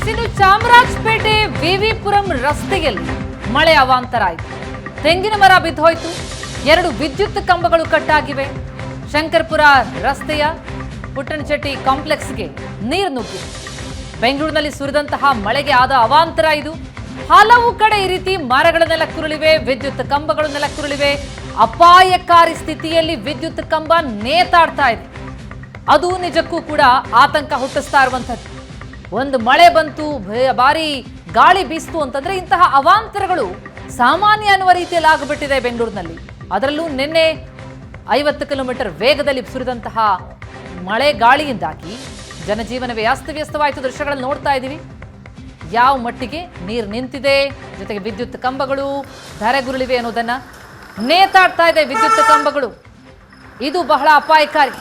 ಇನ್ನು ಚಾಮರಾಜಪೇಟೆ ವಿವಿಪುರಂ ರಸ್ತೆಯಲ್ಲಿ ಮಳೆ ಅವಾಂತರ ಆಯಿತು. ತೆಂಗಿನ ಮರ ಬಿದ್ದೋಯ್ತು. 2 ವಿದ್ಯುತ್ ಕಂಬಗಳು ಕಟ್ಟಾಗಿವೆ. ಶಂಕರ್ಪುರ ರಸ್ತೆಯ ಪುಟ್ಟಣಚೆಟ್ಟಿ ಕಾಂಪ್ಲೆಕ್ಸ್ಗೆ ನೀರು ನುಗ್ಗಿದೆ. ಬೆಂಗಳೂರಿನಲ್ಲಿ ಸುರಿದಂತಹ ಮಳೆಗೆ ಆದ ಅವಾಂತರ ಇದು. ಹಲವು ಕಡೆ ಈ ರೀತಿ ಮರಗಳನ್ನೆಲ್ಲ ಕುರುಳಿವೆ, ವಿದ್ಯುತ್ ಕಂಬಗಳನ್ನೆಲ್ಲ ಕುರುಳಿವೆ. ಅಪಾಯಕಾರಿ ಸ್ಥಿತಿಯಲ್ಲಿ ವಿದ್ಯುತ್ ಕಂಬ ನೇತಾಡ್ತಾ ಇದೆ. ಅದು ನಿಜಕ್ಕೂ ಕೂಡ ಆತಂಕ ಹುಟ್ಟಿಸ್ತಾ ಇರುವಂಥದ್ದು. ಒಂದು ಮಳೆ ಬಂತು, ಭಾರಿ ಗಾಳಿ ಬೀಸ್ತು ಅಂತಂದ್ರೆ ಇಂತಹ ಅವಾಂತರಗಳು ಸಾಮಾನ್ಯ ಅನ್ನುವ ರೀತಿಯಲ್ಲಿ ಆಗಿಬಿಟ್ಟಿದೆ ಬೆಂಗಳೂರಿನಲ್ಲಿ. ಅದರಲ್ಲೂ ನಿನ್ನೆ 50 ಕಿಲೋಮೀಟರ್ ವೇಗದಲ್ಲಿ ಸುರಿದಂತಹ ಮಳೆ ಗಾಳಿಯಿಂದಾಗಿ ಜನಜೀವನವೇ ಅಸ್ತವ್ಯಸ್ತವಾಯಿತು. ದೃಶ್ಯಗಳಲ್ಲಿ ನೋಡ್ತಾ ಇದ್ದೀವಿ ಯಾವ ಮಟ್ಟಿಗೆ ನೀರು ನಿಂತಿದೆ, ಜೊತೆಗೆ ವಿದ್ಯುತ್ ಕಂಬಗಳು ಧರೆಗುರುಳಿವೆ ಅನ್ನೋದನ್ನ ನೇತಾಡ್ತಾ ಇದೆ. ವಿದ್ಯುತ್ ಕಂಬಗಳು ಇದು ಬಹಳ ಅಪಾಯಕಾರಿ.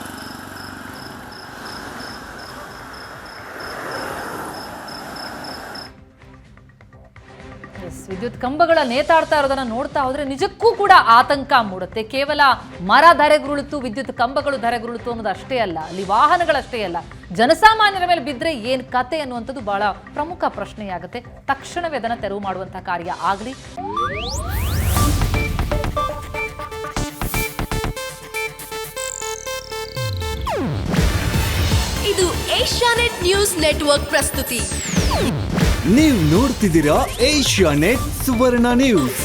ವಿದ್ಯುತ್ ಕಂಬಗಳ ನೇತಾಡ್ತಾ ಇರೋದನ್ನ ನೋಡ್ತಾ ಹೋದ್ರೆ ನಿಜಕ್ಕೂ ಕೂಡ ಆತಂಕ ಮೂಡುತ್ತೆ. ಕೇವಲ ಮರ ಧರೆಗುರುಳಿತು, ವಿದ್ಯುತ್ ಕಂಬಗಳು ಧರೆಗುರುಳಿತು ಅನ್ನೋದು ಅಷ್ಟೇ ಅಲ್ಲ, ಅಲ್ಲಿ ವಾಹನಗಳಷ್ಟೇ ಅಲ್ಲ, ಜನಸಾಮಾನ್ಯರ ಮೇಲೆ ಬಿದ್ದರೆ ಏನ್ ಕತೆ ಅನ್ನುವಂಥದ್ದು ಬಹಳ ಪ್ರಮುಖ ಪ್ರಶ್ನೆಯಾಗುತ್ತೆ. ತಕ್ಷಣವೇ ಅದನ್ನು ತೆರವು ಮಾಡುವಂತಹ ಕಾರ್ಯ ಆಗಲಿ. ಇದು ಏಷ್ಯಾನೆಟ್ ನ್ಯೂಸ್ ನೆಟ್ವರ್ಕ್ ಪ್ರಸ್ತುತಿ. ನೀವು ನೋಡ್ತಿದ್ದೀರಾ ಏಷ್ಯಾನೆಟ್ ಸುವರ್ಣ ನ್ಯೂಸ್.